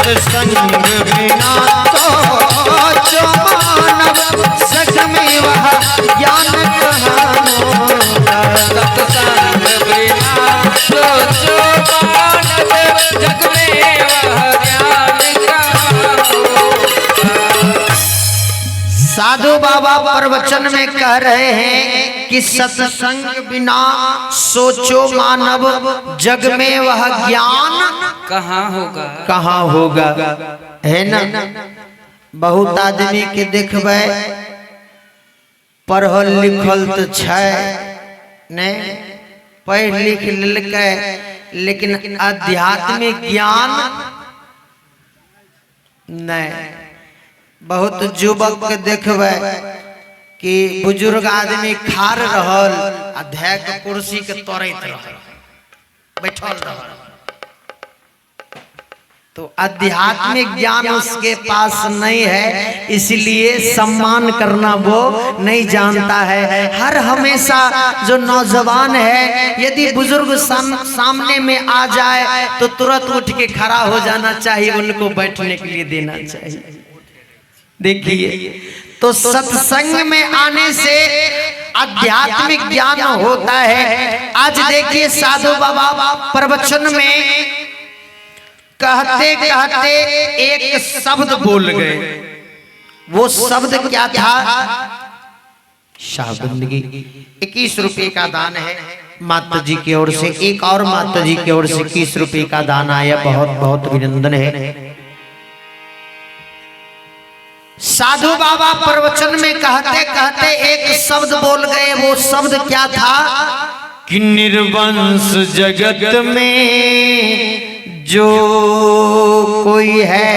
सत्संग बिना सोचो मानव जग में वह ज्ञान कहाँ होगा। सत्संग बिना सोचो मानव जग में वह ज्ञान कहाँ होगा। साधु बाबा प्रवचन में कह रहे हैं कि सत्संग बिना सोचो मानव जग में वह ज्ञान कहाँ होगा। कहाँ होगा, है ना। बहुत आदमी के देखबे पढ़ल लिखल तो छै ने, पढ़ लिख लेलकै लेकिन आध्यात्मिक ज्ञान नहीं। बहुत युवक के देखबे कि बुजुर्ग आदमी खार रहल आ धै के कुर्सी के तोड़ैत रहल, बैठल रहल। तो आध्यात्मिक ज्ञान उसके पास नहीं है, इसलिए सम्मान करना वो नहीं जानता है। हर हमेशा जो नौजवान है यदि बुजुर्ग सामने में आ जाए तो तुरंत उठ के खड़ा हो जाना चाहिए, उनको बैठने के लिए देना चाहिए। देखिए, तो सत्संग में आने से आध्यात्मिक ज्ञान होता है। आज देखिए साधु बाबा प्रवचन में कहते कहते एक शब्द बोल गए। वो शब्द क्या था? शाहबंदगी। 21 रुपए का दान है माता जी की ओर से। एक और माता जी की ओर से 21 रुपए का दान आया, बहुत बहुत अभिनंदन है। साधु बाबा प्रवचन में कहते कहते एक शब्द बोल गए। वो शब्द क्या था? कि निर्वंश जगत में जो कोई है,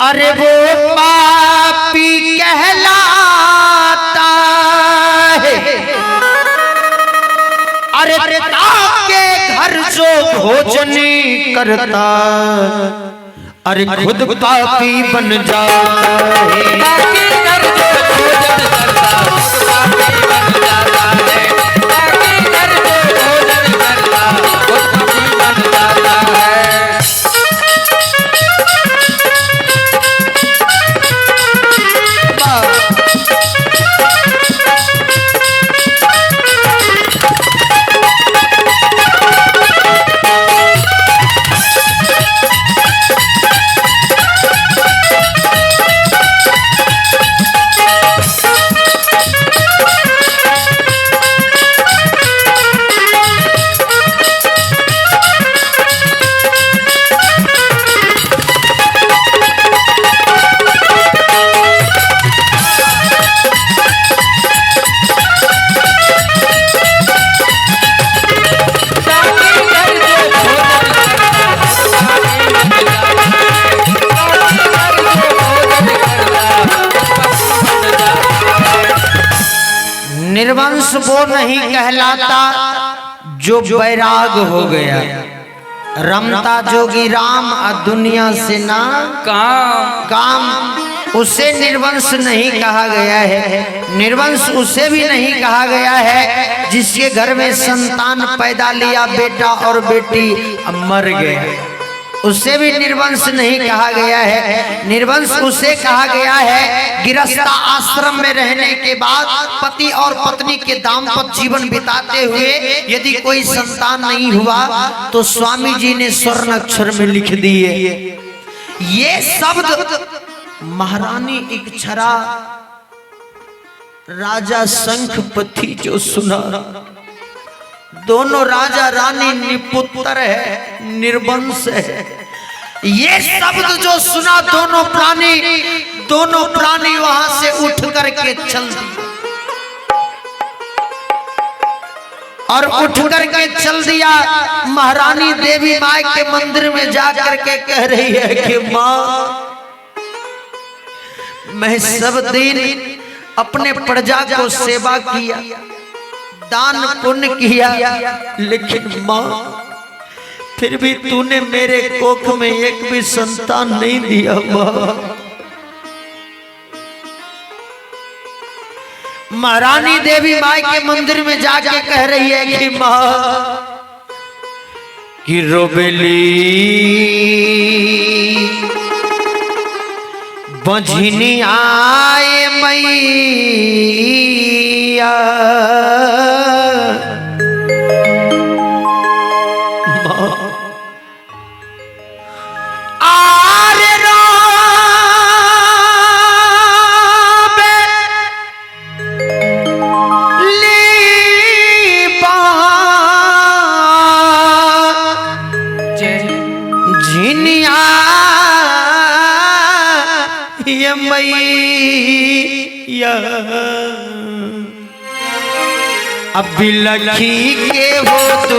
अरे वो पापी कहलाता है। अरे ताके घर जो भोजन करता, अरे खुद पापी बन जाता है। निर्वंश वो नहीं कहलाता जो बैराग हो गया। रमता जोगी राम और दुनिया से ना काम, उसे निर्वंश नहीं कहा गया है। निर्वंश उसे भी नहीं कहा गया है जिसके घर में संतान पैदा लिया, बेटा और बेटी मर गए, उसे भी निर्वंश नहीं कहा गया है। निर्वंश उसे कहा गया है गृहस्थ आश्रम में रहने के बाद पति और पत्नी के दाम्पत्य जीवन बिताते हुए यदि कोई संतान नहीं हुआ तो स्वामी जी ने स्वर्ण अक्षर में लिख दिए ये शब्द। महारानी इक्षरा राजा शंखपति जो सुना, दोनों राजा रानी निपुत्र है, निर्वंश है। ये शब्द जो सुना दोनों प्राणी वहां से उठ करके चल दिए और उठ करके चल दिया। महारानी देवी माई के मंदिर में जा करके कह रही है कि माँ, मैं सब दिन अपने प्रजा को सेवा किया, दान पुण्य किया, लेकिन माँ फिर भी तूने मेरे कोख में एक भी संतान नहीं दिया। माँ, महारानी देवी माई के मंदिर में जाके कह रही है कि माँ, कि रोबेली बझनी आए मैया अब बिलखी के हो तू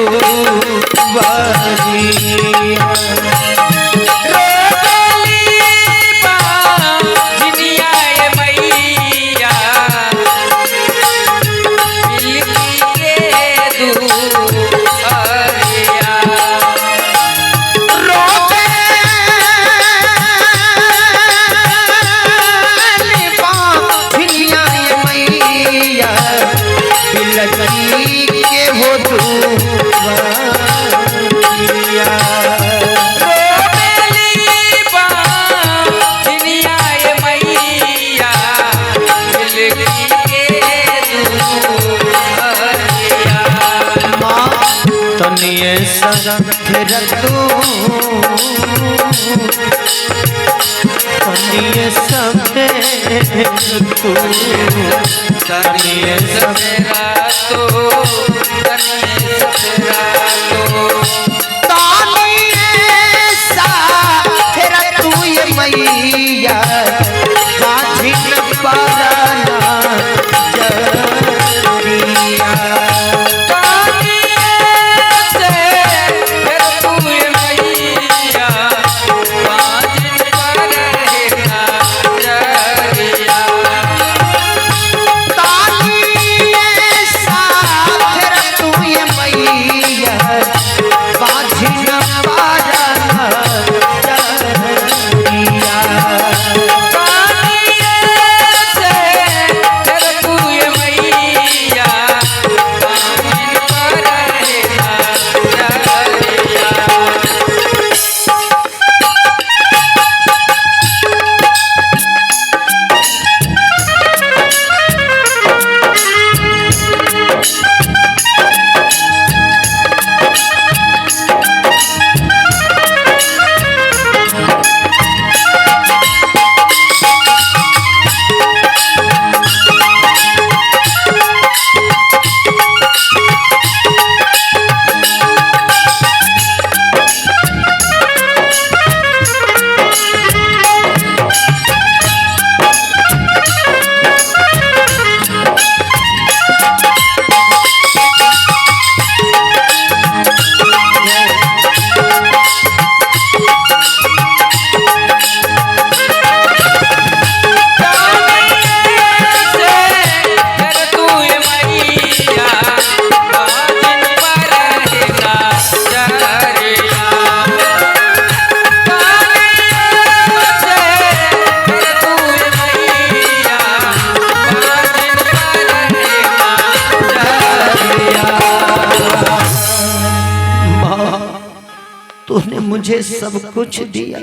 तूने मुझे सब कुछ दिया,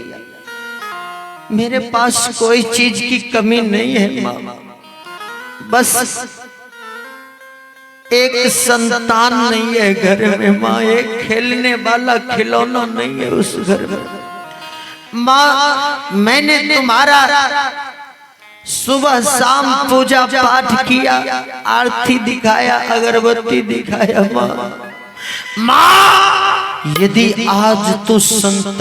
मेरे पास कोई चीज की कमी नहीं है माँ। बस एक संतान नहीं है घर में माँ, एक खेलने वाला खिलौना नहीं है उस घर में माँ। मैंने तुम्हारा सुबह शाम पूजा पाठ किया, आरती दिखाया, अगरबत्ती दिखाया माँ। माँ यदि आज तू संतान